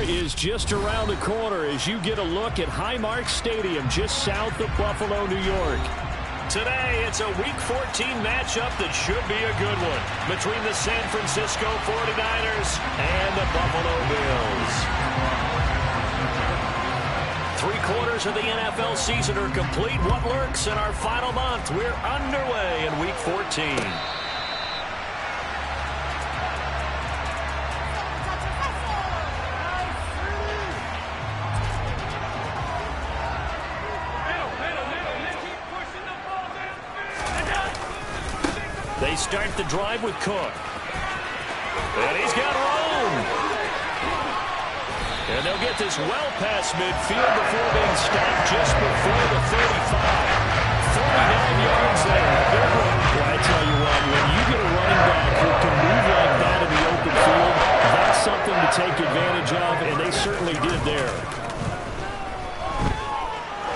is just around the corner as you get a look at Highmark Stadium just south of Buffalo, New York. Today, it's a Week 14 matchup that should be a good one between the San Francisco 49ers and the Buffalo Bills. 3/4 of the NFL season are complete. What lurks in our final month? We're underway in Week 14. They start the drive with Cook. And he's got room. And they'll get this well past midfield before being stopped just before the 35. 49 yards there. Well, I tell you what, when you get a running back who can move like that in the open field, that's something to take advantage of, and they certainly did there.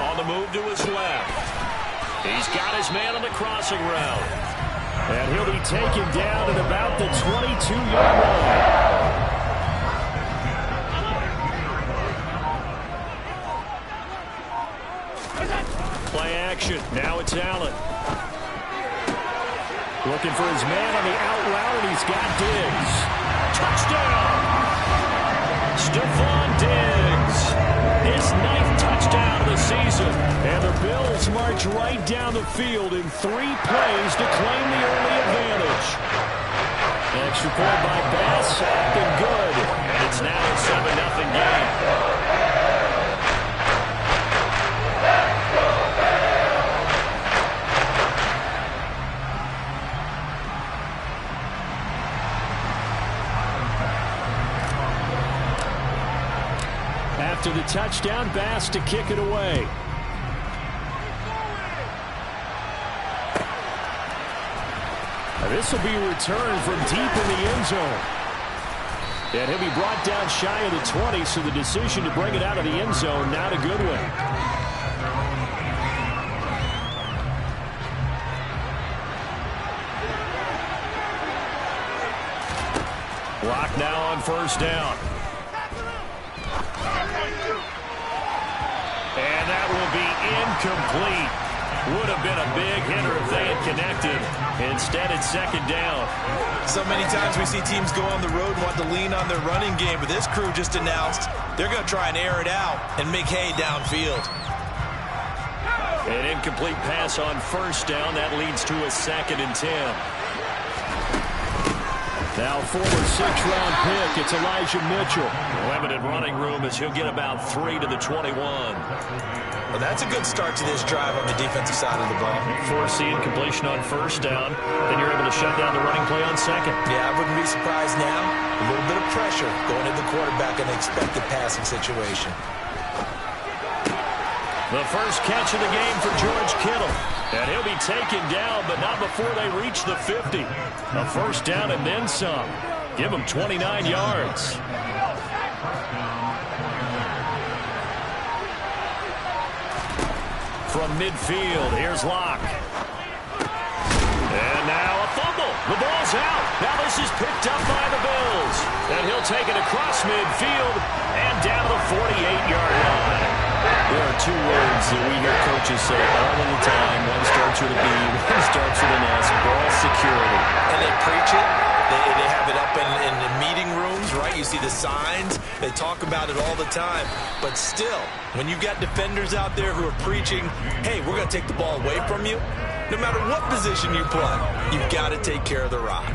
On the move to his left. He's got his man on the crossing route. And he'll be taken down at about the 22-yard line. Play action. Now it's Allen. Looking for his man on the out route, and he's got Diggs. Touchdown! Stephon Diggs. His 9th touchdown of the season. And the Bills march right down the field in 3 plays to claim the early advantage. Extra point by Bass, and good. And it's now a 7-0 game. After the touchdown, Bass to kick it away. This will be a return from deep in the end zone. And he'll be brought down shy of the 20, so the decision to bring it out of the end zone, not a good one. Block now on first down. And that will be incomplete. Would have been a big hitter if they had connected. Instead, it's second down. So many times we see teams go on the road and want to lean on their running game, but this crew just announced they're going to try and air it out and make hay downfield. An incomplete pass on first down. That leads to a 2nd and 10. Now former 6th-round pick, it's Elijah Mitchell. Limited running room as he'll get about 3 to the 21. Well, that's a good start to this drive on the defensive side of the ball. Foreseeing completion on first down. Then you're able to shut down the running play on second. Yeah, I wouldn't be surprised now. A little bit of pressure going at the quarterback in the expected passing situation. The first catch of the game for George Kittle. And he'll be taken down, but not before they reach the 50. A first down and then some. Give him 29 yards. From midfield, here's Locke. And now a fumble. The ball's out. Now this is picked up by the Bills. And he'll take it across midfield and down to the 48-yard line. There are 2 words that we hear coaches say all of the time. One starts with a B, one starts with an S. Ball security. And they preach it. They have it up in the meeting rooms, right? You see the signs. They talk about it all the time. But still, when you got defenders out there who are preaching, hey, we're going to take the ball away from you, no matter what position you play, you've got to take care of the rock.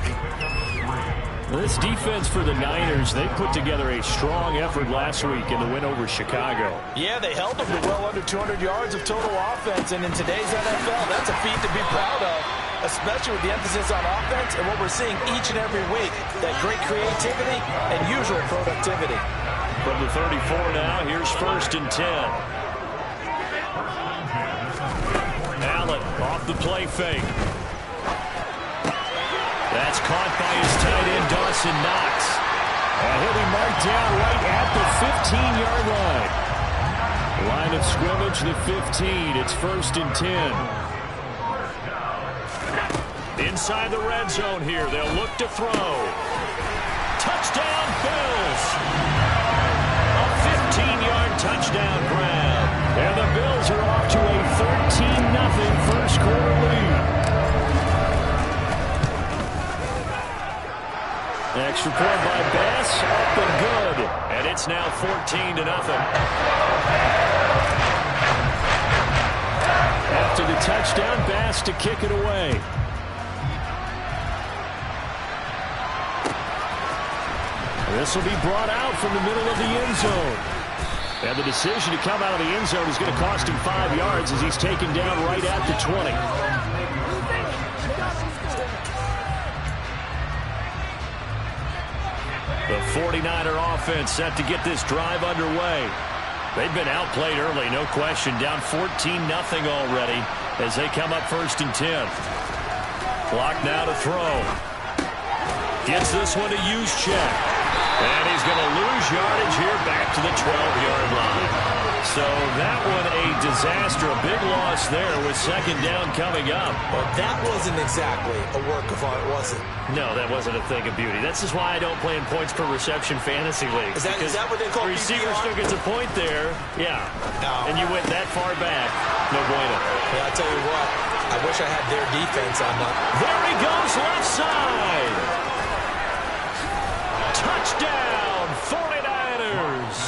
This defense for the Niners, they put together a strong effort last week in the win over Chicago. Yeah, they held them to well under 200 yards of total offense, and in today's NFL, that's a feat to be proud of, especially with the emphasis on offense and what we're seeing each and every week, that great creativity and usual productivity. From the 34 now, here's 1st and 10. Allen off the play fake. That's caught by his tight end, Dawson Knox. And he'll be marked down right at the 15-yard line. Line of scrimmage, the 15. It's 1st and 10. Inside the red zone here. They'll look to throw. Touchdown, Bills! first-quarter lead. Extra point by Bass, up and good. And it's now 14-0. After the touchdown, Bass to kick it away. This will be brought out from the middle of the end zone. And the decision to come out of the end zone is going to cost him 5 yards as he's taken down right at the 20. The 49er offense set to get this drive underway. They've been outplayed early, no question. Down 14-0 already as they come up 1st and 10. Clock now to throw. Gets this one to Juszczyk. And he's going to lose yardage here back to the 12-yard line. So that one a disaster, a big loss there with 2nd down coming up. Well, that wasn't exactly a work of art, was it? No, that wasn't a thing of beauty. That's just why I don't play in points per reception fantasy leagues. Is that what they call the receiver PPR? still gets a point there. Yeah. No. And you went that far back. No bueno. Yeah, I'll tell you what. I wish I had their defense on that. There he goes, left side. Touchdown, 49ers.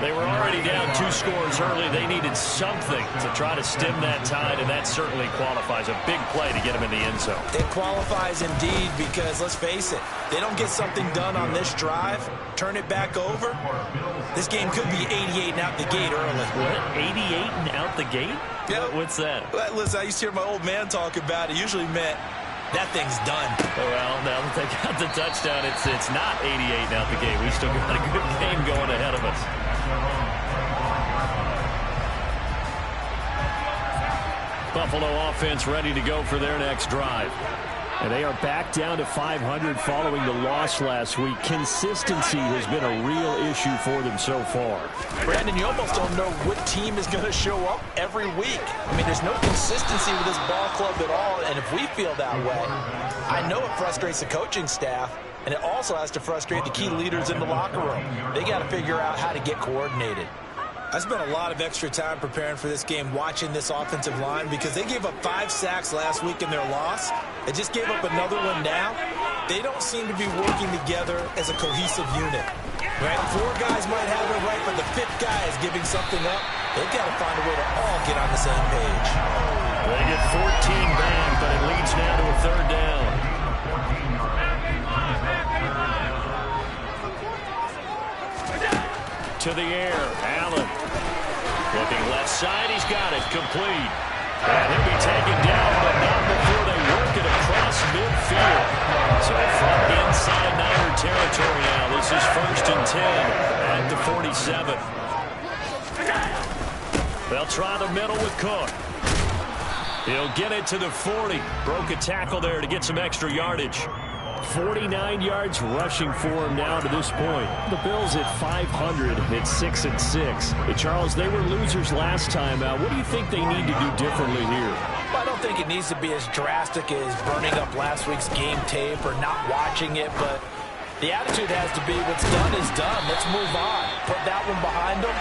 They were already down 2 scores early. They needed something to try to stem that tide, and that certainly qualifies. A big play to get them in the end zone. It qualifies indeed because, let's face it, they don't get something done on this drive, turn it back over, this game could be 88 and out the gate early. What? 88 and out the gate? Yeah. What's that? Well, listen, I used to hear my old man talk about it. Usually meant that thing's done. Well, now that they got the touchdown, it's not 88 and out the gate. We still got a good game going ahead of us. Buffalo offense ready to go for their next drive. And they are back down to 500 following the loss last week. Consistency has been a real issue for them so far. Brandon, you almost don't know what team is going to show up every week. I mean, there's no consistency with this ball club at all, and if we feel that way, I know it frustrates the coaching staff, and it also has to frustrate the key leaders in the locker room. They got to figure out how to get coordinated. I spent a lot of extra time preparing for this game watching this offensive line because they gave up 5 sacks last week in their loss. They just gave up another one now. They don't seem to be working together as a cohesive unit. Right? 4 guys might have it right, but the 5th guy is giving something up. They've got to find a way to all get on the same page. They get 14 back, but it leads now to a 3rd down. To the air, Allen. Looking left side, he's got it, complete. And he'll be taken down, but not before they work it across midfield. So from inside Niner territory now, this is 1st and 10 at the 47. They'll try the middle with Cook. He'll get it to the 40. Broke a tackle there to get some extra yardage. 49 yards rushing for him now to this point. The Bills at 500 at 6-6. Hey, Charles, they were losers last time out. What do you think they need to do differently here? Well, I don't think it needs to be as drastic as burning up last week's game tape or not watching it, but the attitude has to be what's done is done. Let's move on. Put that one behind them,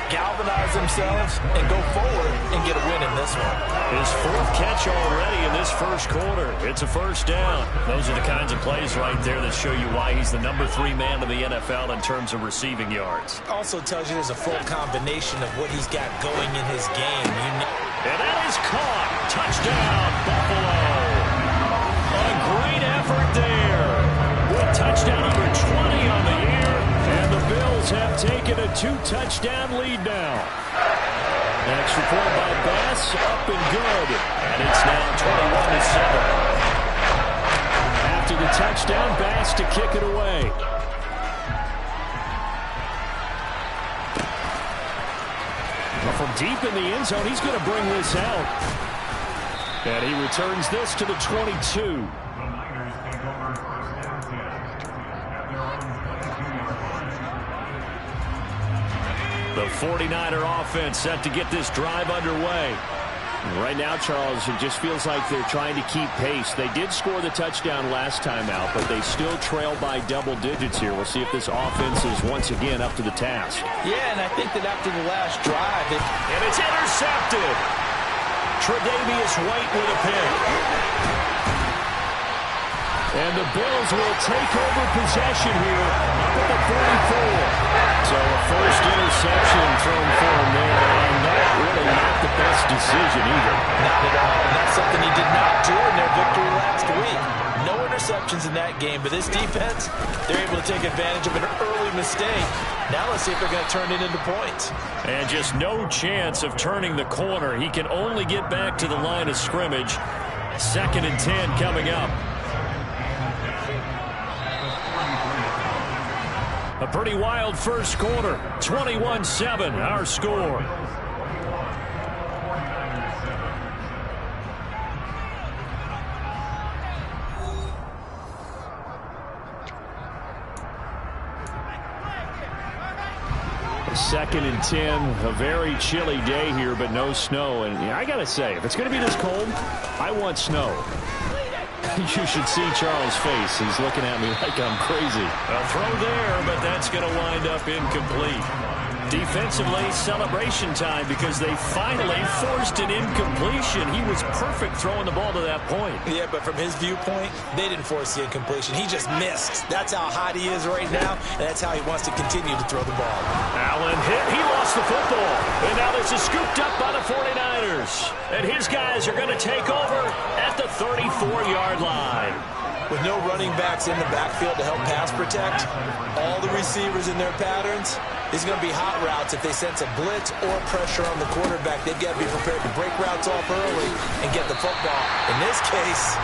galvanize themselves, and go forward and get a win in this one. His 4th catch already in this 1st quarter. It's a 1st down. Those are the kinds of plays right there that show you why he's the number 3 man in the NFL in terms of receiving yards. Also tells you there's a full combination of what he's got going in his game. And that is caught. Touchdown, Buffalo. A great effort there. With touchdown number 20 on the year. And the Bills have taken a 2-touchdown lead now. Extra point by Bass, up and good. And it's now 21-7. After the touchdown, Bass to kick it away. Well, from deep in the end zone, he's going to bring this out. And he returns this to the 22. The 49er offense set to get this drive underway. Right now, Charles, it just feels like they're trying to keep pace. They did score the touchdown last time out, but they still trail by double digits here. We'll see if this offense is once again up to the task. Yeah, and I think that after the last drive, and it's intercepted. Tre'Davious White with a pick. And the Bills will take over possession here up at the 44. So a first interception thrown for him there, and that really not the best decision either. Not at all, and that's something he did not do in their victory last week. No interceptions in that game, but this defense, they're able to take advantage of an early mistake. Now let's see if they're going to turn it into points. And just no chance of turning the corner. He can only get back to the line of scrimmage. 2nd and 10 coming up. A pretty wild first quarter. 21-7, our score. Second and 10, a very chilly day here, but no snow. And I got to say, if it's going to be this cold, I want snow. You should see Charles' face. He's looking at me like I'm crazy. A throw there, but that's going to wind up incomplete. Defensively, celebration time because they finally forced an incompletion. He was perfect throwing the ball to that point. Yeah, but from his viewpoint, they didn't force the incompletion. He just missed. That's how hot he is right now, and that's how he wants to continue to throw the ball. Allen hit. He lost the football. And now this is scooped up by the 49ers. And his guys are going to take over at the 34-yard line. With no running backs in the backfield to help pass protect, all the receivers in their patterns, these are going to be hot routes. If they sense a blitz or pressure on the quarterback, they've got to be prepared to break routes off early and get the football. In this case,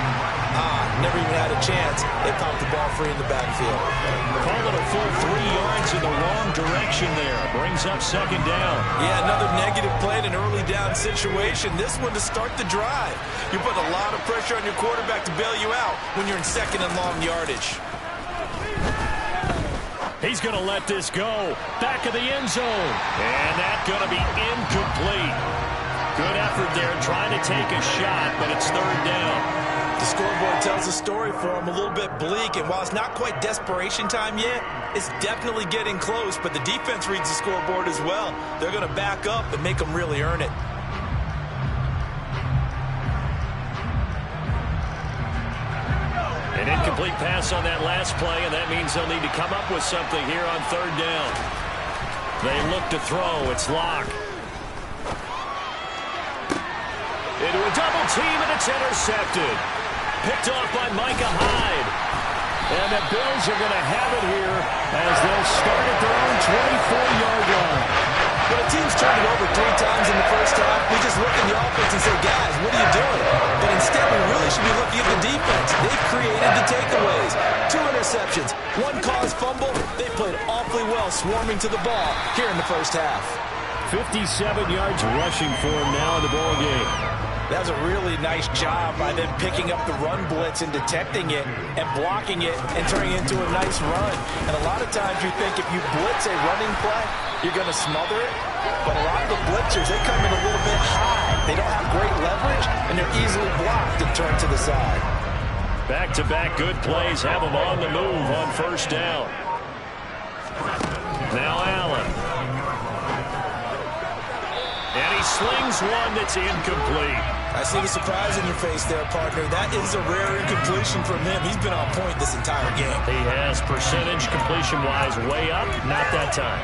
never even had a chance. They popped the ball free in the backfield. Call it a full 3 yards in the wrong direction there. Brings up 2nd down. Yeah, another negative play in an early down situation. This one to start the drive. You're putting a lot of pressure on your quarterback to bail you out when you're in 2nd and long yardage. He's going to let this go. Back of the end zone. And that's going to be incomplete. Good effort there trying to take a shot, but it's 3rd down. The scoreboard tells a story for him, a little bit bleak, and while it's not quite desperation time yet, it's definitely getting close, but the defense reads the scoreboard as well. They're going to back up and make them really earn it. An incomplete pass on that last play, and that means they'll need to come up with something here on 3rd down. They look to throw. It's Locke. Into a double team, and it's intercepted. Picked off by Micah Hyde. And the Bills are going to have it here as they'll start at their own 24-yard line. When a team's turned it over 3 times in the first half, we just look at the offense and say, guys, what are you doing? But instead, we really should be looking at the defense. They've created the takeaways. 2 interceptions, 1 caused fumble. They played awfully well swarming to the ball here in the first half. 57 yards rushing for him now in the ball game. That was a really nice job by them picking up the run blitz and detecting it and blocking it and turning it into a nice run. And a lot of times you think if you blitz a running play, you're going to smother it. But a lot of the blitzers, they come in a little bit high. They don't have great leverage, and they're easily blocked and turned to the side. Back-to-back good plays have them on the move on 1st down. Now Allen. And he slings one that's incomplete. I see the surprise in your face there, partner. That is a rare incompletion from him. He's been on point this entire game. He has percentage completion-wise way up. Not that time.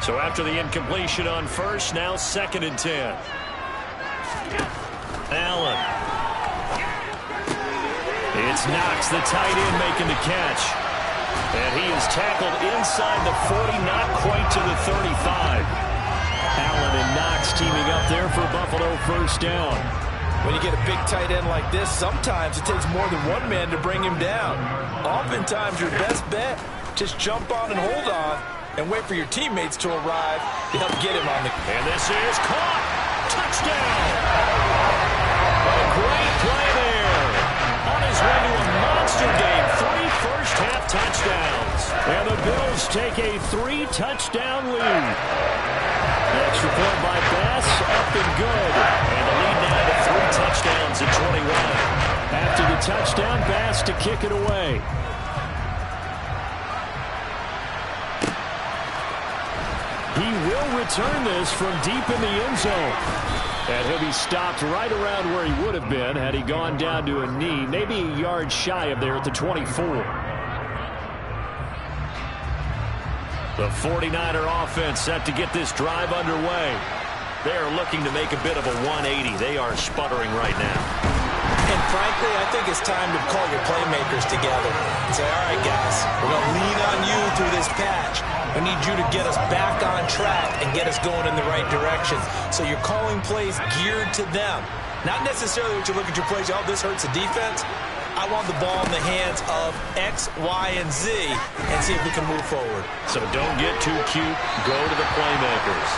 So after the incompletion on 1st, now 2nd and 10. Allen. It's Knox, the tight end, making the catch. And he is tackled inside the 40, not quite to the 35. Allen and Knox teaming up there for Buffalo 1st down. When you get a big tight end like this, sometimes it takes more than one man to bring him down. Oftentimes, your best bet, just jump on and hold on and wait for your teammates to arrive to help get him on the... And this is caught. Touchdown. A great play there. On his way to a monster game. 3 first-half touchdowns. And the Bills take a 3-touchdown lead. The extra point by Bass, up and good. And the lead now to 3 touchdowns at 21. After the touchdown, Bass to kick it away. He will return this from deep in the end zone. And he'll be stopped right around where he would have been had he gone down to a knee, maybe a yard shy of there at the 24. The 49er offense set to get this drive underway. They are looking to make a bit of a 180. They are sputtering right now. And frankly, I think it's time to call your playmakers together and say, all right, guys, we're going to lean on you through this patch. We need you to get us back on track and get us going in the right direction. So you're calling plays geared to them. Not necessarily what you look at your plays, oh, this hurts the defense. I want the ball in the hands of X, Y, and Z and see if we can move forward. So don't get too cute. Go to the playmakers.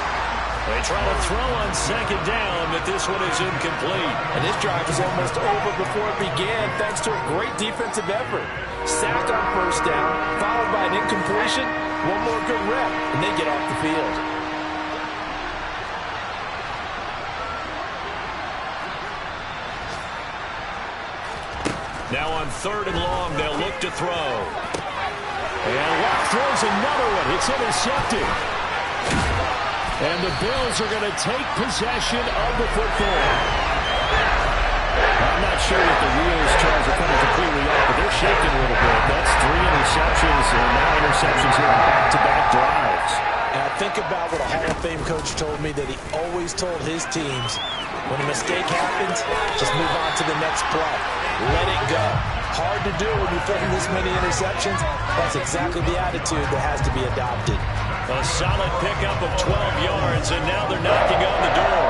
They try to throw on second down, but this one is incomplete. And this drive is almost over before it began thanks to a great defensive effort. Sack on first down, followed by an incompletion. One more good rep, and they get off the field. Now on 3rd and long, they'll look to throw. And Locke throws another one. It's intercepted. And the Bills are going to take possession of the football. I'm not sure that the wheels, Charles, are coming completely off, but they're shaking a little bit. That's 3 interceptions, and now interceptions here on back-to-back drives. And I think about what a Hall of Fame coach told me, that he always told his teams, when a mistake happens, just move on to the next play. Let it go. Hard to do when you're throwing this many interceptions. That's exactly the attitude that has to be adopted. A solid pickup of 12 yards, and now they're knocking on the door.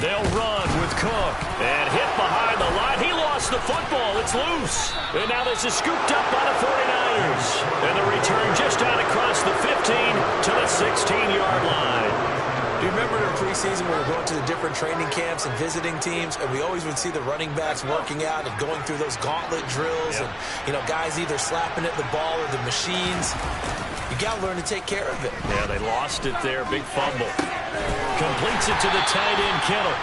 They'll run with Cook. And hit behind the line. He lost the football. It's loose. And now this is scooped up by the 49ers. And the return just out across the 15 to the 16-yard line. Do you remember in preseason when we were going to the different training camps and visiting teams, and we always would see the running backs working out and going through those gauntlet drills, and, you know, guys either slapping at the ball or the machines. You got to learn to take care of it. Yeah, they lost it there. Big fumble. Completes it to the tight end, Kittle.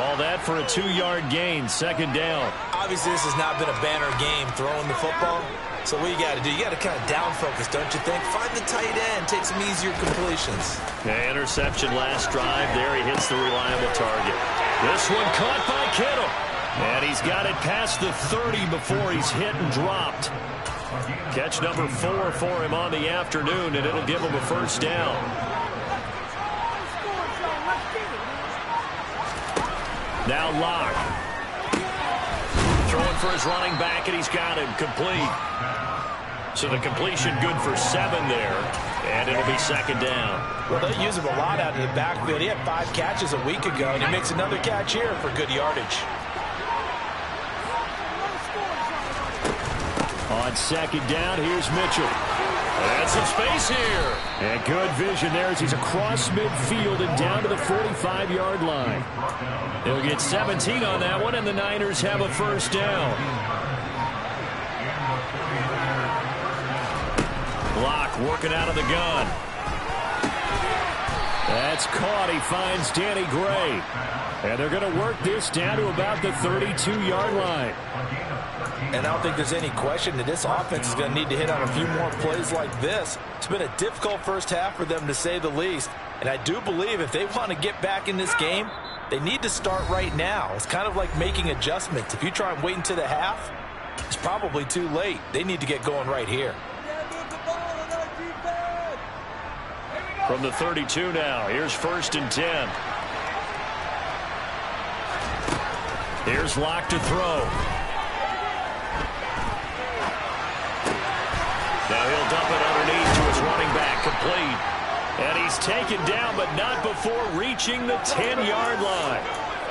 All that for a 2-yard gain, 2nd down. Obviously, this has not been a banner game throwing the football. So what you got to do, you got to kind of down focus, don't you think? Find the tight end, take some easier completions. Yeah, interception last drive. There he hits the reliable target. This one caught by Kittle. And he's got it past the 30 before he's hit and dropped. Catch number 4 for him on the afternoon, and it'll give him a 1st down. Now Locke. Throwing for his running back, and he's got him complete. So the completion good for 7 there, and it'll be 2nd down. Well, they use him a lot out of the backfield. He had 5 catches a week ago, and he makes another catch here for good yardage. On 2nd down, here's Mitchell. And some space here. And good vision there as he's across midfield and down to the 45-yard line. They'll get 17 on that one, and the Niners have a 1st down. Locke working out of the gun. That's caught. He finds Danny Gray. And they're going to work this down to about the 32-yard line. And I don't think there's any question that this offense is going to need to hit on a few more plays like this. It's been a difficult first half for them, to say the least. And I do believe if they want to get back in this game, they need to start right now. It's kind of like making adjustments. If you try and wait until the half, it's probably too late. They need to get going right here. From the 32 now, here's 1st and 10. Here's Locke to throw. Now he'll dump it underneath to his running back, complete. And he's taken down, but not before reaching the 10-yard line.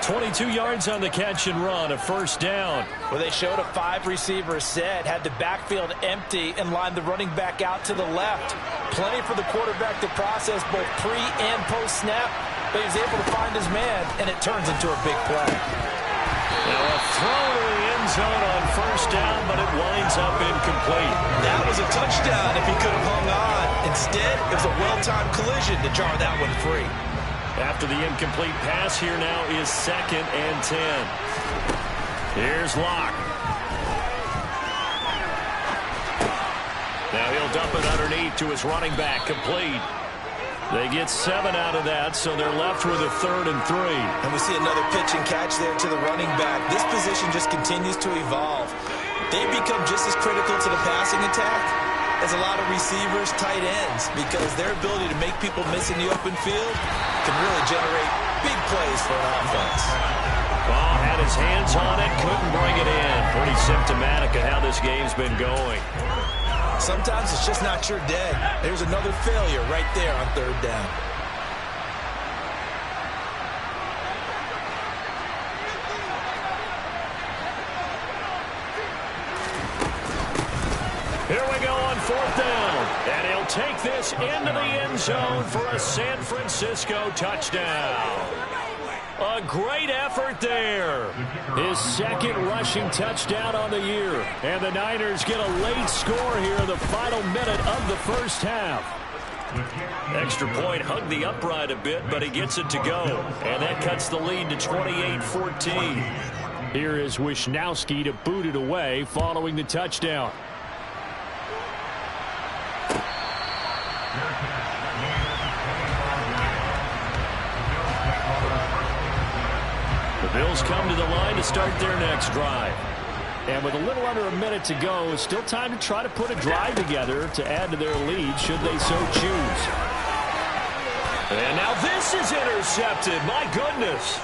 22 yards on the catch and run, a 1st down. Well, they showed a 5-receiver set, had the backfield empty, and lined the running back out to the left. Plenty for the quarterback to process both pre- and post-snap, but he was able to find his man, and it turns into a big play. Now a throw to the end zone on 1st down, but it winds up incomplete. That was a touchdown if he could have hung on. Instead, it was a well-timed collision to jar that one free. After the incomplete pass, here now is 2nd and 10. Here's Locke. Now he'll dump it underneath to his running back, complete. They get 7 out of that, so they're left with a 3rd and 3. And we see another pitch and catch there to the running back. This position just continues to evolve. They become just as critical to the passing attack as a lot of receivers, tight ends, because their ability to make people miss in the open field can really generate big plays for an offense. Ball had his hands on it, couldn't bring it in. Pretty symptomatic of how this game's been going. Sometimes it's just not your day. There's another failure right there on 3rd down. Here we go on 4th down. And he'll take this into the end zone for a San Francisco touchdown. A great effort there. His 2nd rushing touchdown on the year. And the Niners get a late score here in the final minute of the first half. Extra point hugged the upright a bit, but he gets it to go. And that cuts the lead to 28-14. Here is Wisnowski to boot it away following the touchdown. The Bills come to the line to start their next drive. And with a little under a minute to go, still time to try to put a drive together to add to their lead should they so choose. And now this is intercepted. My goodness.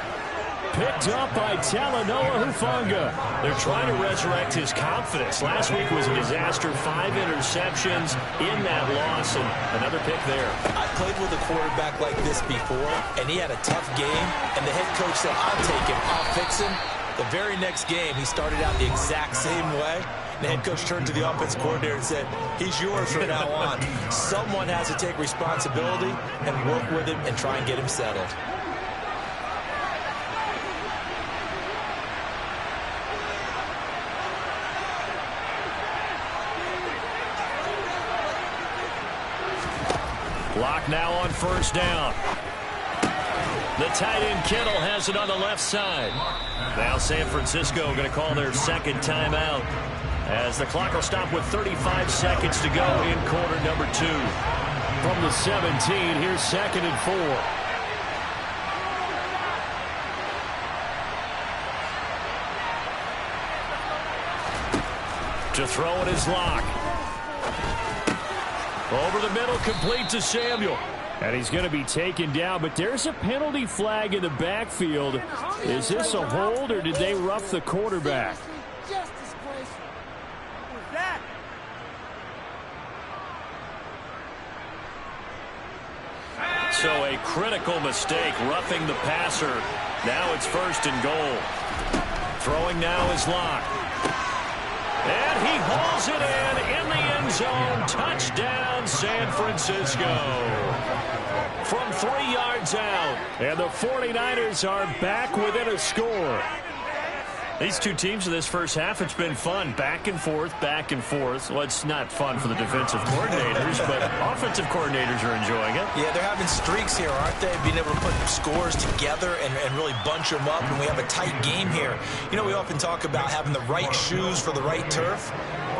Picked up by Talanoa Hufanga. They're trying to resurrect his confidence. Last week was a disaster. 5 interceptions in that loss, and another pick there. I played with a quarterback like this before, and he had a tough game, and the head coach said, I'll take him, I'll fix him. The very next game, he started out the exact same way. The head coach turned to the offense coordinator and said, he's yours from now on. Someone has to take responsibility and work with him and try and get him settled. Clock now on 1st down. The tight end Kittle has it on the left side. Now San Francisco going to call their 2nd timeout as the clock will stop with 35 seconds to go in quarter number 2. From the 17, here's 2nd and 4. To throw it is Locke. Over the middle, complete to Samuel. And he's going to be taken down, but there's a penalty flag in the backfield. Is this a hold, or did they rough the quarterback? So a critical mistake, roughing the passer. Now it's 1st and goal. Throwing now is Locke. And he hauls it in the end zone. Touchdown, San Francisco. From 3 yards out. And the 49ers are back within a score. These two teams in this first half, it's been fun. Back and forth, back and forth. Well, it's not fun for the defensive coordinators, but offensive coordinators are enjoying it. Yeah, they're having streaks here, aren't they? Being able to put scores together and really bunch them up, and we have a tight game here. You know, we often talk about having the right shoes for the right turf.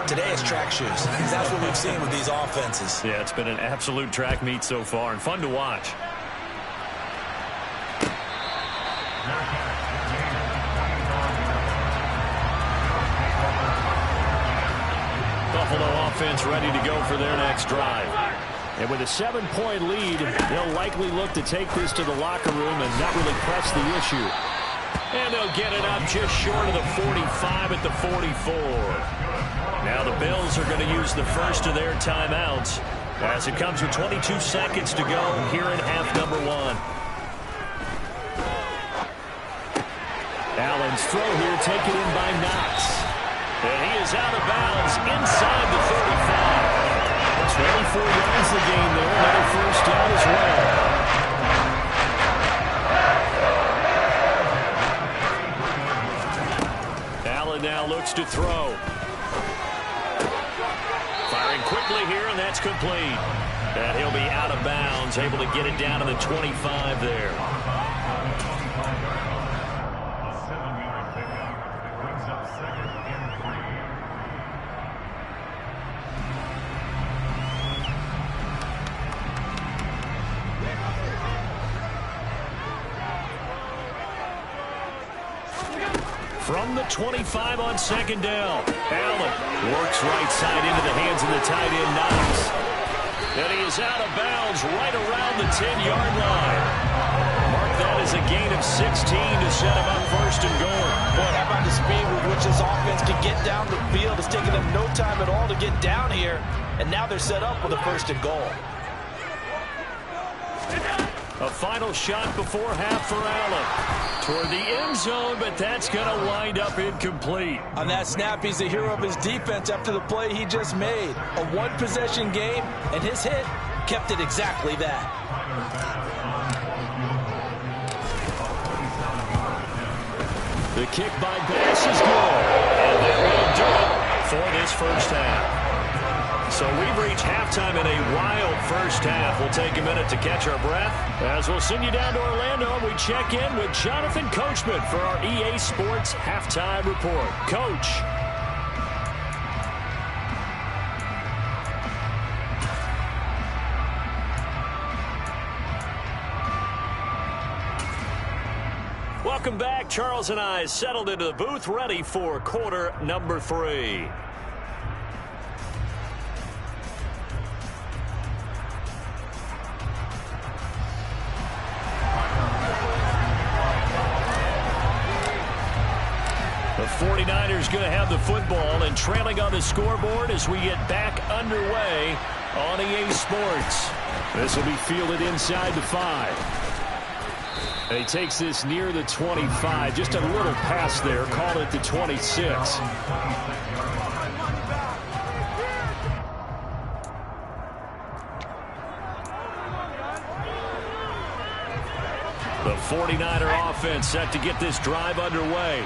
Today it's track shoes. That's what we've seen with these offenses. Yeah, it's been an absolute track meet so far, and fun to watch. Buffalo offense ready to go for their next drive. And with a 7-point lead, they'll likely look to take this to the locker room and not really press the issue. And they'll get it up just short of the 45 at the 44. Now the Bills are going to use the first of their timeouts as it comes with 22 seconds to go here in half number 1. Allen's throw here taken in by Knox. And he is out of bounds inside the 35. 24 yards the game there. Another first down as well. Allen now looks to throw. Firing quickly here, and that's complete. And he'll be out of bounds, able to get it down to the 25 there. From the 25 on second down. Allen works right side into the hands of the tight end, Knox. And he is out of bounds right around the 10-yard line. Mark that as a gain of 16 to set him up first and goal. Boy, how about the speed with which this offense can get down the field? It's taken them no time at all to get down here. And now they're set up with a first and goal. A final shot before half for Allen. Toward the end zone, but that's going to wind up incomplete. On that snap, he's the hero of his defense after the play he just made. A one-possession game, and his hit kept it exactly that. The kick by Bass is good. And that will do it for this first half. So we've reached halftime in a wild first half. We'll take a minute to catch our breath as we'll send you down to Orlando and we check in with Jonathan Coachman for our EA Sports Halftime Report. Coach. Welcome back. Charles and I settled into the booth ready for quarter number 3. The 49ers going to have the football and trailing on the scoreboard as we get back underway on EA Sports. This will be fielded inside the 5. And he takes this near the 25. Just a little pass there. Call it the 26. The 49er offense set to get this drive underway.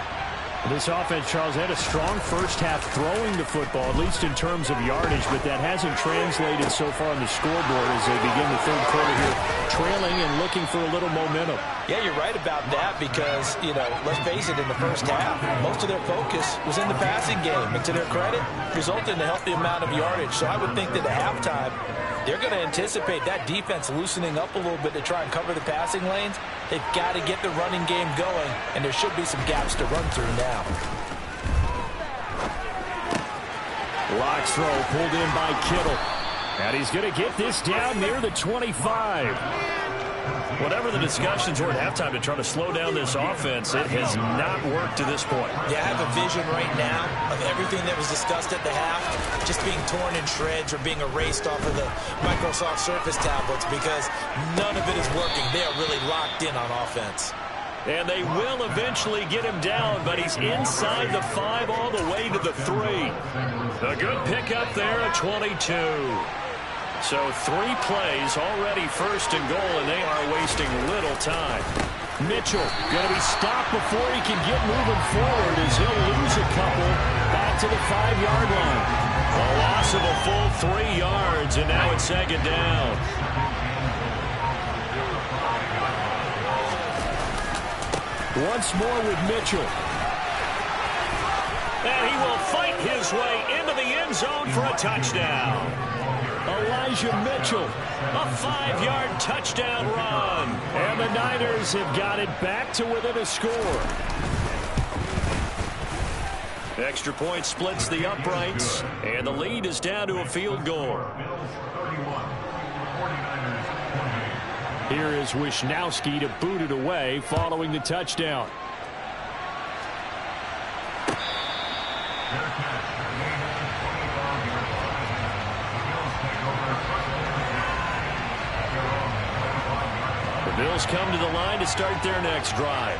This offense, Charles, had a strong first half throwing the football, at least in terms of yardage, but that hasn't translated so far on the scoreboard as they begin the third quarter here, trailing and looking for a little momentum. Yeah, you're right about that because, you know, let's face it, in the first half, most of their focus was in the passing game. And to their credit, resulted in a healthy amount of yardage. So I would think that at halftime, they're going to anticipate that defense loosening up a little bit to try and cover the passing lanes. They've got to get the running game going, and there should be some gaps to run through now. Lock's throw pulled in by Kittle. And he's going to get this down near the 25. Whatever the discussions were at halftime to try to slow down this offense, it has not worked to this point. Yeah, I have a vision right now of everything that was discussed at the half just being torn in shreds or being erased off of the Microsoft Surface tablets because none of it is working. They are really locked in on offense. And they will eventually get him down, but he's inside the 5 all the way to the 3. A good pickup there at 22. So 3 plays already first and goal, and they are wasting little time. Mitchell going to be stopped before he can get moving forward as he'll lose a couple back to the 5-yard line. A loss of a full 3 yards, and now it's second down. Once more with Mitchell. And he will fight his way into the end zone for a touchdown. Elijah Mitchell. A 5-yard touchdown run. And the Niners have got it back to within a score. Extra point splits the uprights, and the lead is down to a field goal. Here is Wisnowski to boot it away following the touchdown. The Bills come to the line to start their next drive.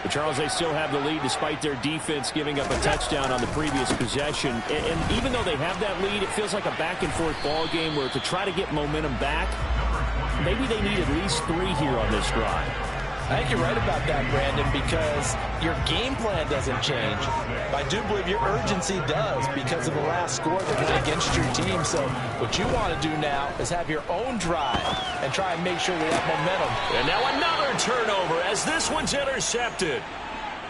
But Charles, they still have the lead despite their defense giving up a touchdown on the previous possession. And even though they have that lead, it feels like a back-and-forth ball game where to try to get momentum back, maybe they need at least 3 here on this drive. I think you're right about that, Brandon, because your game plan doesn't change. I do believe your urgency does because of the last score that went against your team. So what you want to do now is have your own drive and try and make sure they have momentum. And now another turnover as this one's intercepted.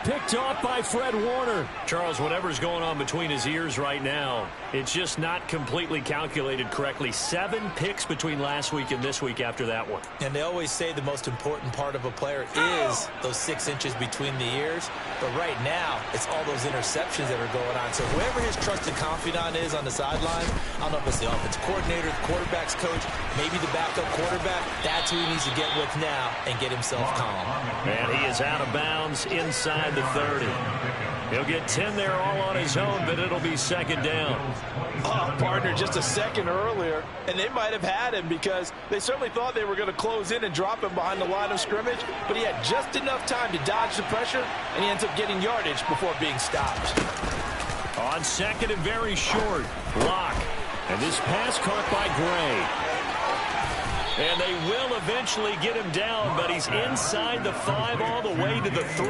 Picked off by Fred Warner. Charles, whatever's going on between his ears right now, it's just not completely calculated correctly. 7 picks between last week and this week after that one. And they always say the most important part of a player is those 6 inches between the ears. But right now, it's all those interceptions that are going on. So whoever his trusted confidant is on the sideline, I don't know if it's the offense coordinator, the quarterback's coach, maybe the backup quarterback, that's who he needs to get with now and get himself calm. And he is out of bounds inside the 30. He'll get 10 there all on his own, but it'll be second down. Oh, partner, just a second earlier, and they might have had him because they certainly thought they were going to close in and drop him behind the line of scrimmage, but he had just enough time to dodge the pressure, and he ends up getting yardage before being stopped. On second and very short, Locke. And this pass caught by Gray. And they will eventually get him down, but he's inside the 5 all the way to the 3.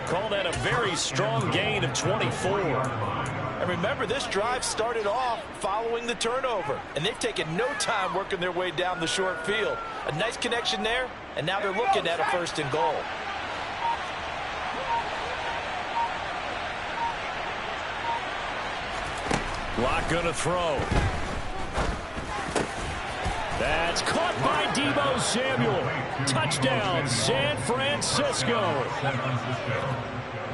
Call that a very strong gain of 24. And remember, this drive started off following the turnover, and they've taken no time working their way down the short field. A nice connection there, and now they're looking at a 1st and goal. Locke gonna throw. That's caught by Deebo Samuel. Touchdown, San Francisco.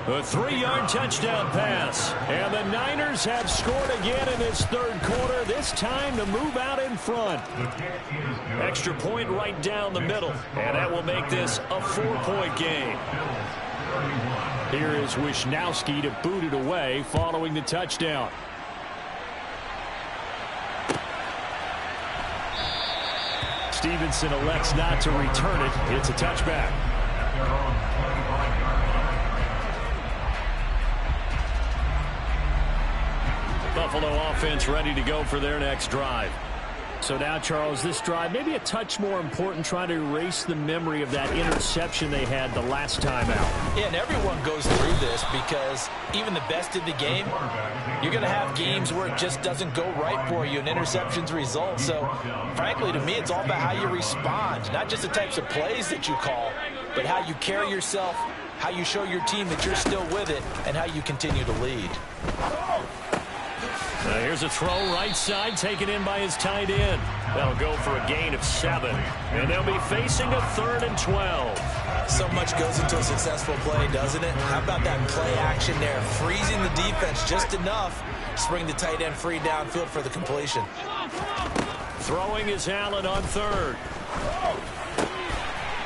A 3-yard touchdown pass. And the Niners have scored again in this 3rd quarter, this time to move out in front. Extra point right down the middle. And that will make this a 4-point game. Here is Wisnowski to boot it away following the touchdown. Stevenson elects not to return it. It's a touchback. Buffalo offense ready to go for their next drive. So now, Charles, this drive maybe a touch more important, trying to erase the memory of that interception they had the last time out. Yeah, and everyone goes through this because even the best in the game, you're going to have games where it just doesn't go right for you and interceptions result. So, frankly, to me, it's all about how you respond, not just the types of plays that you call, but how you carry yourself, how you show your team that you're still with it, and how you continue to lead. Here's a throw right side taken in by his tight end. That'll go for a gain of 7. And they'll be facing a 3rd and 12. So much goes into a successful play, doesn't it? How about that play action there? Freezing the defense just enough to bring the tight end free downfield for the completion. Throwing is Allen on 3rd.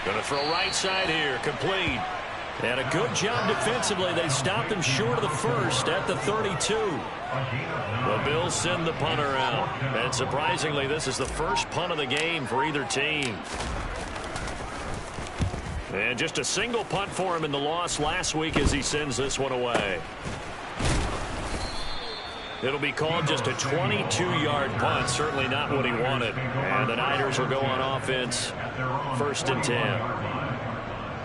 Gonna throw right side here. Complete. And a good job defensively. They stopped him short of the 1st at the 32. The Bills send the punter out. And surprisingly, this is the first punt of the game for either team. And just a single punt for him in the loss last week as he sends this one away. It'll be called just a 22-yard punt. Certainly not what he wanted. And the Niners will go on offense 1st and 10.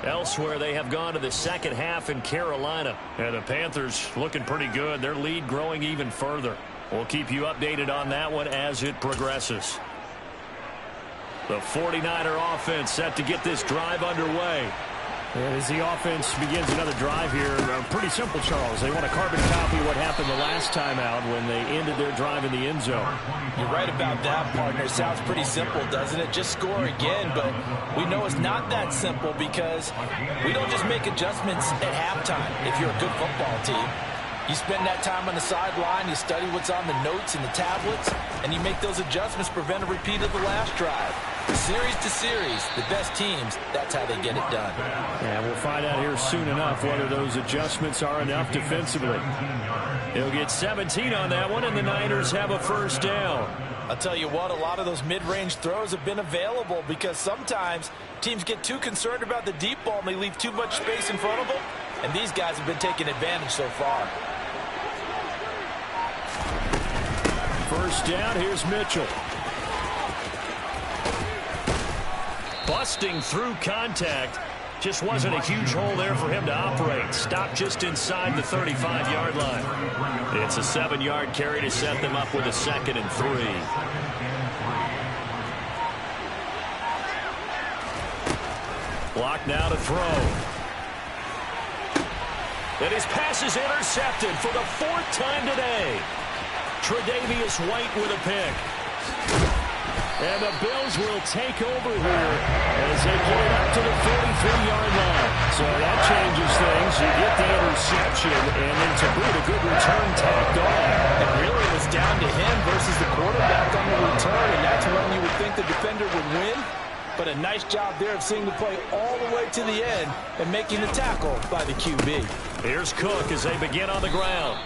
Elsewhere, they have gone to the second half in Carolina. And the Panthers looking pretty good. Their lead growing even further. We'll keep you updated on that one as it progresses. The 49er offense set to get this drive underway. And as the offense begins another drive here, pretty simple, Charles. They want to carbon copy what happened the last time out when they ended their drive in the end zone. You're right about that, partner. It sounds pretty simple, doesn't it? Just score again, but we know it's not that simple because we don't just make adjustments at halftime if you're a good football team. You spend that time on the sideline, you study what's on the notes and the tablets, and you make those adjustments to prevent a repeat of the last drive. Series to series, the best teams, that's how they get it done. And we'll find out here soon enough whether those adjustments are enough defensively. He'll get 17 on that one, and the Niners have a 1st down. I'll tell you what, a lot of those mid-range throws have been available because sometimes teams get too concerned about the deep ball and they leave too much space in front of them, and these guys have been taking advantage so far. 1st down, here's Mitchell. Busting through contact. Just wasn't a huge hole there for him to operate. Stopped just inside the 35-yard line. It's a 7-yard carry to set them up with a 2nd and 3. Block now to throw. And his pass is intercepted for the 4th time today. Tre'Davious White with a pick. And the Bills will take over here as they get it up to the 43-yard line. So that changes things. You get the interception, and then to boot, a good return tacked on. It really was down to him versus the quarterback on the return, and that's when you would think the defender would win. But a nice job there of seeing the play all the way to the end and making the tackle by the QB. Here's Cook as they begin on the ground.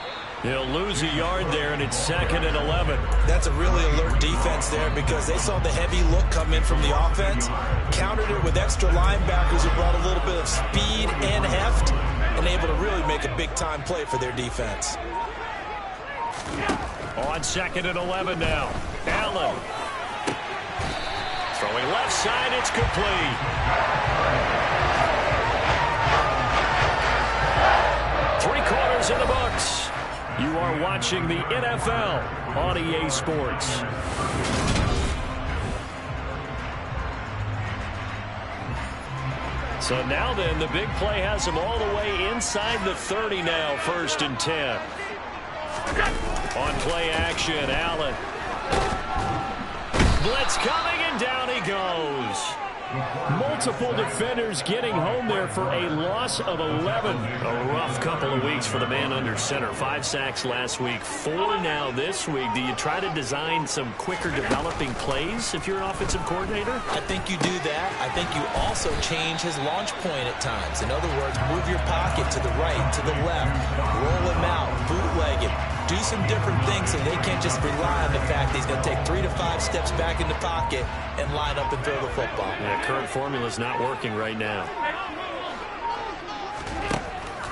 He'll lose a yard there, and it's 2nd and 11. That's a really alert defense there because they saw the heavy look come in from the offense, countered it with extra linebackers who brought a little bit of speed and heft, and able to really make a big-time play for their defense. On 2nd and 11 now. Allen. Throwing left side, it's complete. Three-quarters in the books. You are watching the NFL on EA Sports. So now then, the big play has them all the way inside the 30 now, 1st and 10. On play action, Allen. Blitz coming, and down he goes. Multiple defenders getting home there for a loss of 11. A rough couple of weeks for the man under center. 5 sacks last week, 4 now this week. Do you try to design some quicker developing plays if you're an offensive coordinator? I think you do that. I think you also change his launch point at times. In other words, move your pocket to the right, to the left, roll him out, bootleg him. Do some different things so they can't just rely on the fact that he's going to take 3 to 5 steps back in the pocket and line up and throw the football. Yeah, current formula's not working right now.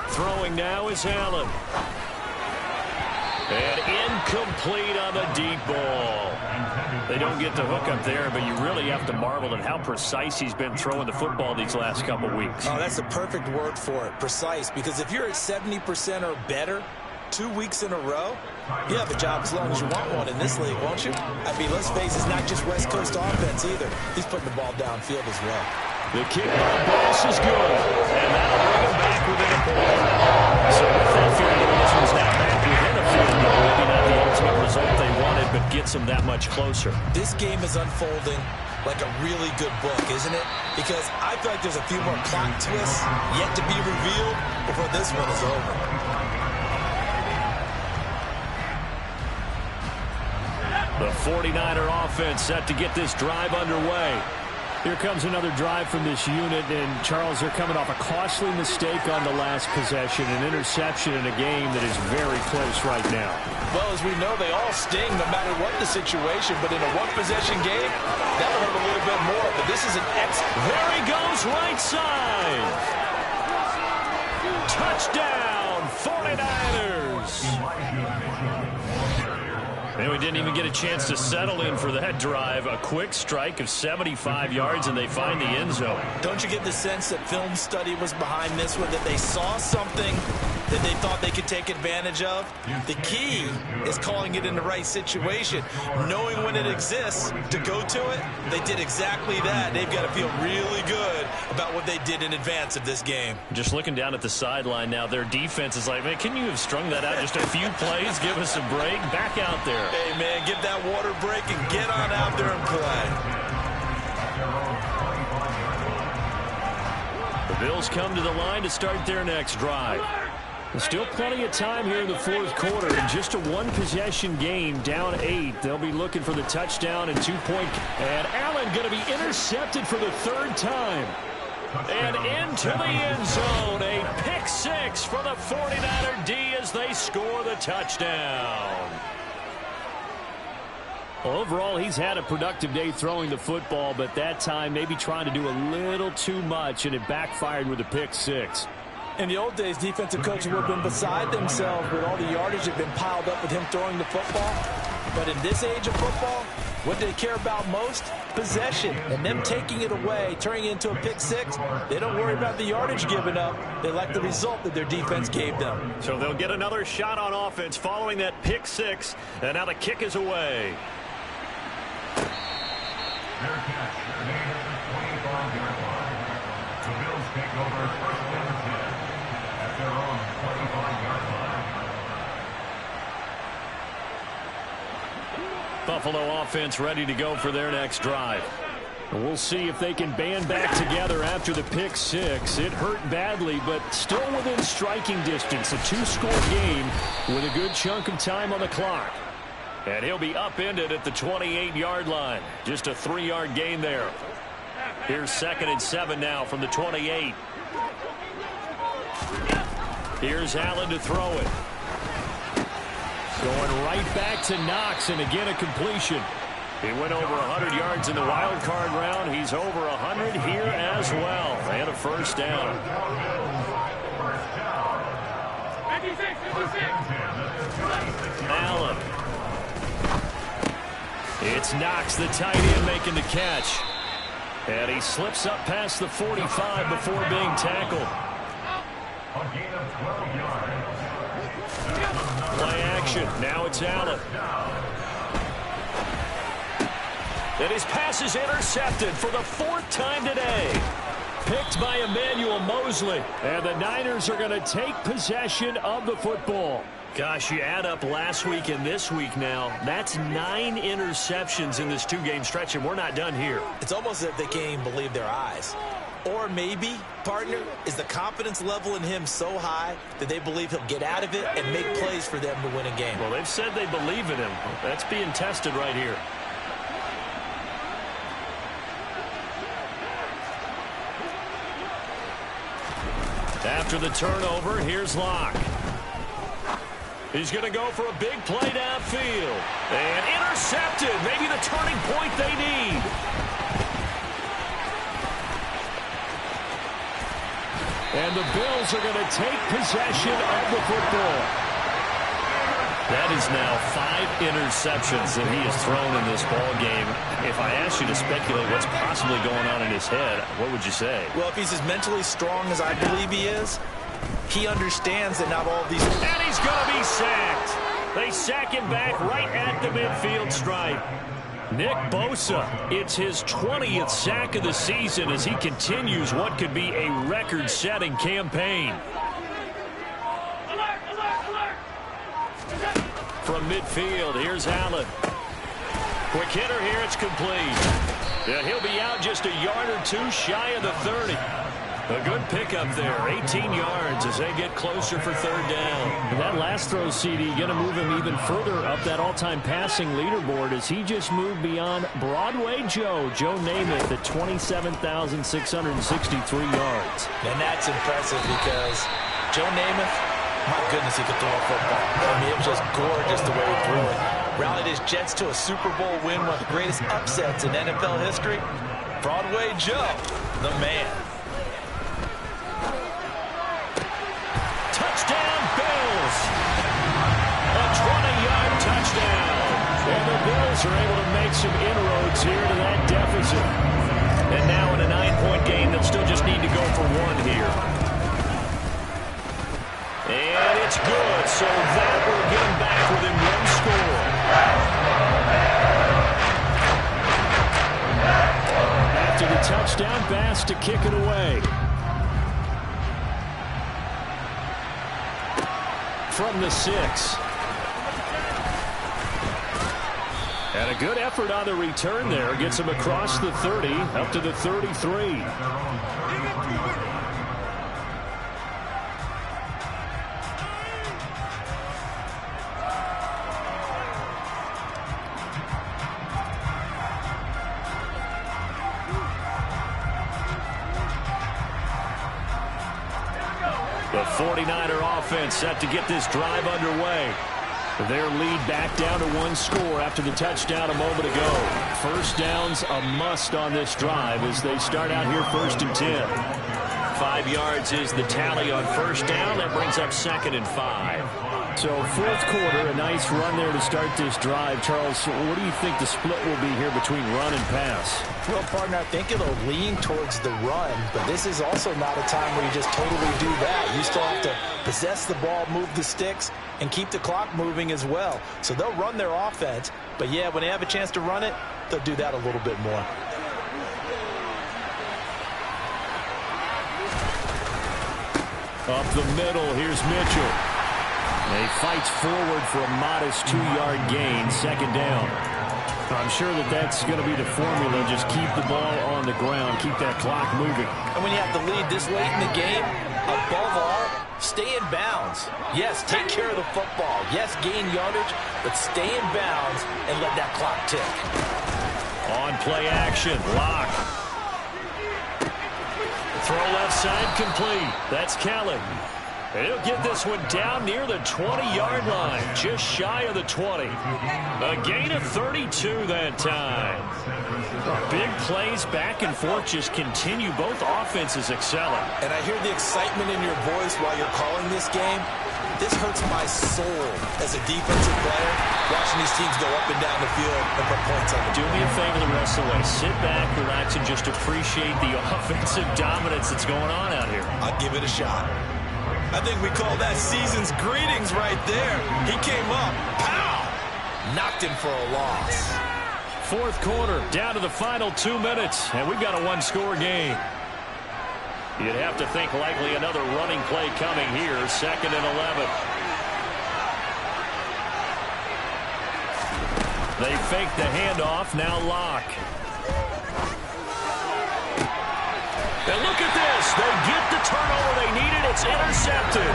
Throwing now is Allen. And incomplete on the deep ball. They don't get the hook up there, but you really have to marvel at how precise he's been throwing the football these last couple weeks. Oh, that's a perfect word for it, precise, because if you're at 70% or better 2 weeks in a row, you have a job as long as you want one in this league, won't you? I mean, let's face it, it's not just West Coast offense either. He's putting the ball downfield as well. The kick-off pass is good, and that'll bring him back within a point. So with that field goal, this one's now back within a field goal. Maybe not the ultimate result they wanted, but gets them that much closer. This game is unfolding like a really good book, isn't it? Because I feel like there's a few more plot twists yet to be revealed before this one is over. The 49er offense set to get this drive underway. Here comes another drive from this unit, and Charles, they're coming off a costly mistake on the last possession, an interception in a game that is very close right now. Well, as we know, they all sting no matter what the situation, but in a one-possession game, that'll hurt a little bit more. But this is an There he goes, right side. Touchdown, 49ers. And we didn't even get a chance to settle in for that drive. A quick strike of 75 yards, and they find the end zone. Don't you get the sense that film study was behind this one, that they saw something that they thought they could take advantage of? The key is calling it in the right situation, knowing when it exists to go to it. They did exactly that. They've got to feel really good about what they did in advance of this game. Just looking down at the sideline now, their defense is like, man, can you have strung that out just a few plays? Give us a break. Back out there. Hey, man, give that water break and get on out there and play. The Bills come to the line to start their next drive. There's still plenty of time here in the fourth quarter. In just a one-possession game, down 8. They'll be looking for the touchdown and 2-point. And Allen going to be intercepted for the 3rd time. And into the end zone. A pick 6 for the 49er D as they score the touchdown. Overall, he's had a productive day throwing the football, but that time maybe trying to do a little too much, and it backfired with a pick 6. In the old days, defensive coaches would have been beside themselves with all the yardage that had been piled up with him throwing the football. But in this age of football, what they care about most? Possession. And them taking it away, turning it into a pick six, they don't worry about the yardage given up. They like the result that their defense gave them. So they'll get another shot on offense following that pick six. And now the kick is away. Their catch made at the 25-yard line. The Bills take over first and 10 at their own 25-yard line. Buffalo offense ready to go for their next drive. And we'll see if they can band back together after the pick six. It hurt badly, but still within striking distance. A two-score game with a good chunk of time on the clock. And he'll be upended at the 28-yard line. Just a 3-yard gain there. Here's 2nd and 7 now from the 28. Here's Allen to throw it. Going right back to Knox, and again a completion. He went over 100 yards in the wild card round. He's over 100 here as well. And a first down. Allen. It's Knox, the tight end, making the catch. And he slips up past the 45 before being tackled. A gain of 12 yards. Play action. Now it's Allen. And his pass is intercepted for the 4th time today. Picked by Emmanuel Mosley. And the Niners are going to take possession of the football. Gosh, you add up last week and this week now. That's 9 interceptions in this 2-game stretch, and we're not done here. It's almost as if they can't even believe their eyes. Or maybe, partner, is the confidence level in him so high that they believe he'll get out of it and make plays for them to win a game. Well, they've said they believe in him. That's being tested right here. After the turnover, here's Locke. He's going to go for a big play downfield. And intercepted. Maybe the turning point they need. And the Bills are going to take possession of the football. That is now 5 interceptions that he has thrown in this ball game. If I asked you to speculate what's possibly going on in his head, what would you say? Well, if he's as mentally strong as I believe he is, he understands that not all of these... And he's going to be sacked. They sack him back right at the midfield stripe. Nick Bosa, it's his 20th sack of the season as he continues what could be a record-setting campaign. From midfield, here's Allen. Quick hitter here, it's complete. Yeah, he'll be out just a yard or two shy of the 30. A good pickup there, 18 yards as they get closer for 3rd down. And that last throw, CD, going to move him even further up that all-time passing leaderboard as he just moved beyond Broadway Joe Namath at 27,663 yards. And that's impressive because Joe Namath, my goodness, he could throw a football. I mean, it was just gorgeous the way he threw it. Rallied his Jets to a Super Bowl win, one of the greatest upsets in NFL history. Broadway Joe, the man. Touchdown, Bills. A 20-yard touchdown. And the Bills are able to make some inroads here to that deficit. And now in a 9-point game, they'll still just need to go for 1 here. And it's good, so that will get them back within 1 score. After the touchdown pass to kick it away. From the 6. And a good effort on the return there. Gets him across the 30, up to the 33. The 49er offense set to get this drive underway. Their lead back down to 1 score after the touchdown a moment ago. First down's a must on this drive as they start out here 1st and 10. 5 yards is the tally on first down. That brings up 2nd and 5. So fourth quarter, a nice run there to start this drive. Charles, what do you think the split will be here between run and pass? Well, partner, I think it'll lean towards the run, but this is also not a time where you just totally do that. You still have to possess the ball, move the sticks, and keep the clock moving as well. So they'll run their offense, but yeah, when they have a chance to run it, they'll do that a little bit more. Up the middle, here's Mitchell. He fights forward for a modest 2-yard gain, second down. I'm sure that's going to be the formula. Just keep the ball on the ground, keep that clock moving. And when you have the lead this late in the game, above all, stay in bounds. Yes, take care of the football. Yes, gain yardage, but stay in bounds and let that clock tick. On play action, Lock. Throw left side complete. That's Kelly. He'll get this one down near the 20-yard line, just shy of the 20. A gain of 32 that time. Big plays back and forth just continue. Both offenses excelling. And I hear the excitement in your voice while you're calling this game. This hurts my soul as a defensive player, watching these teams go up and down the field and put points on the board. Do me a favor the rest of the way. Sit back, relax, and just appreciate the offensive dominance that's going on out here. I'll give it a shot. I think we call that season's greetings right there. He came up, pow! Knocked him for a loss. Fourth quarter, down to the final 2 minutes, and we've got a one-score game. You'd have to think likely another running play coming here, 2nd and 11. They fake the handoff, now Lock. And look at this. They get the turnover they needed. It's intercepted.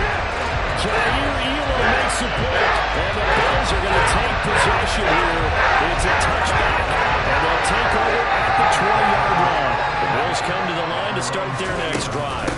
Jair Elam makes a pick. And the Bills are going to take possession here. It's a touchback. And they'll take over at the 20-yard line. The Bills come to the line to start their next drive.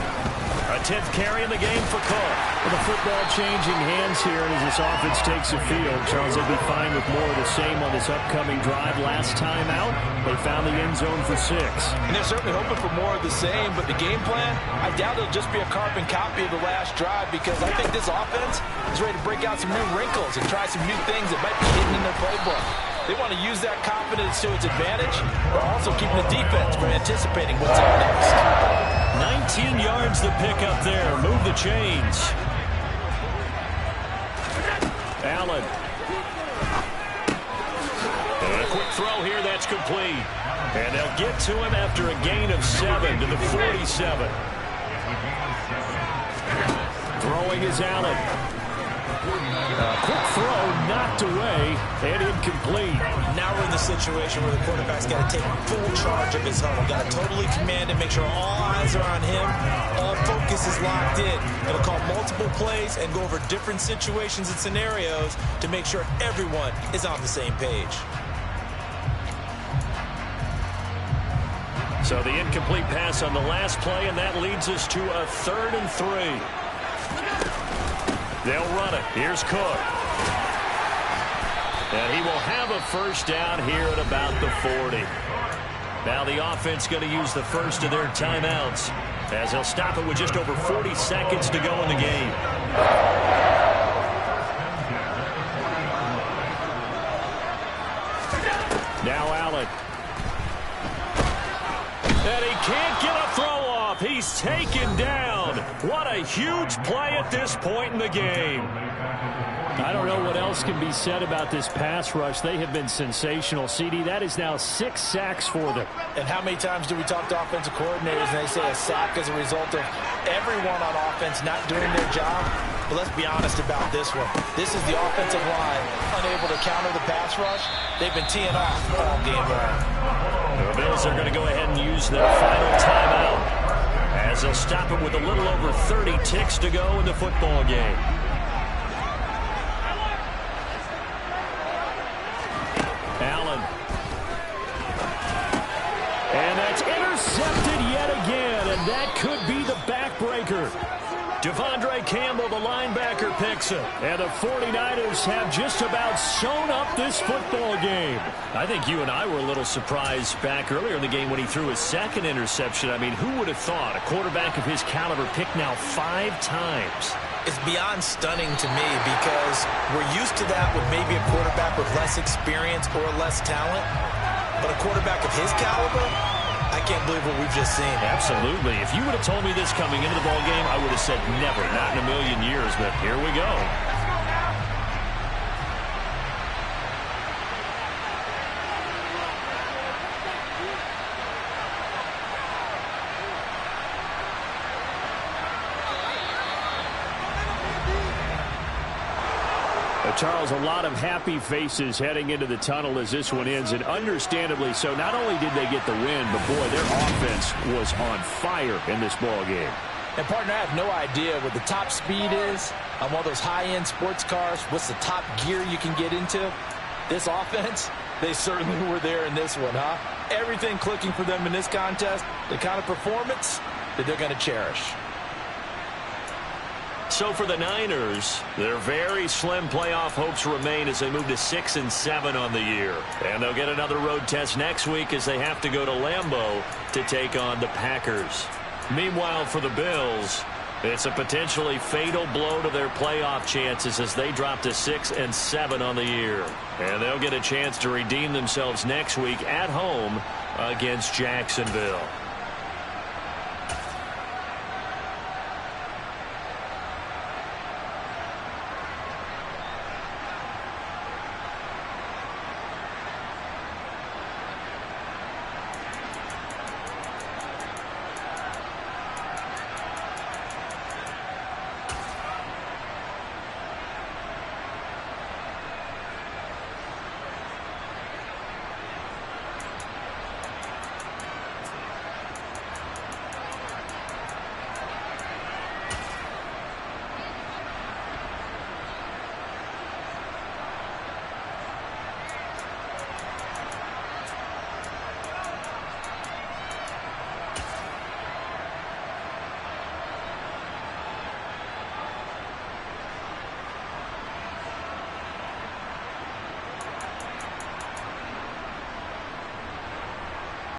A 10th carry in the game for Cook. With the football changing hands here as this offense takes the field. Charles, they'll be fine with more of the same on this upcoming drive. Last time out, they found the end zone for 6. And they're certainly hoping for more of the same, but the game plan, I doubt it'll just be a carbon copy of the last drive, because I think this offense is ready to break out some new wrinkles and try some new things that might be hidden in their playbook. They want to use that confidence to its advantage, but also keeping the defense from anticipating what's up next. 19 yards the pickup there. Move the chains. Allen. And a quick throw here. That's complete. And they'll get to him after a gain of 7 to the 47. Throwing is Allen. Quick throw knocked away and incomplete. Now we're in the situation where the quarterback's got to take full charge of his huddle. Got to totally command and make sure all eyes are on him. All focus is locked in. It'll call multiple plays and go over different situations and scenarios to make sure everyone is on the same page. So the incomplete pass on the last play, and that leads us to a 3rd and 3. They'll run it. Here's Cook. And he will have a first down here at about the 40. Now the offense going to use the first of their timeouts as they'll stop it with just over 40 seconds to go in the game. Now Allen. And he can't get a throw off. He's taken down. What a huge play at this point in the game. I don't know what else can be said about this pass rush. They have been sensational. CD, that is now 6 sacks for them. And how many times do we talk to offensive coordinators and they say a sack is a result of everyone on offense not doing their job? But let's be honest about this one. This is the offensive line unable to counter the pass rush. They've been teeing off all game long. The Bills are going to go ahead and use their final timeout as they'll stop it with a little over 30 ticks to go in the football game. Allen. And that's intercepted yet again, and that could be the backbreaker. Devondre Campbell, the linebacker, picks it. And the 49ers have just about sewn up this football game. I think you and I were a little surprised back earlier in the game when he threw his 2nd interception. I mean, who would have thought a quarterback of his caliber picked now 5 times It's beyond stunning to me because we're used to that with maybe a quarterback with less experience or less talent. But a quarterback of his caliber, I can't believe what we've just seen. Absolutely. If you would have told me this coming into the ball game, I would have said never, not in a million years. But here we go. Charles, a lot of happy faces heading into the tunnel as this one ends, and understandably so. Not only did they get the win, but, boy, their offense was on fire in this ball game. And, partner, I have no idea what the top speed is on one of those high-end sports cars. What's the top gear you can get into? This offense, they certainly were there in this one, huh? Everything clicking for them in this contest, the kind of performance that they're going to cherish. So for the Niners, their very slim playoff hopes remain as they move to 6-7 on the year. And they'll get another road test next week as they have to go to Lambeau to take on the Packers. Meanwhile, for the Bills, it's a potentially fatal blow to their playoff chances as they drop to 6-7 on the year. And they'll get a chance to redeem themselves next week at home against Jacksonville.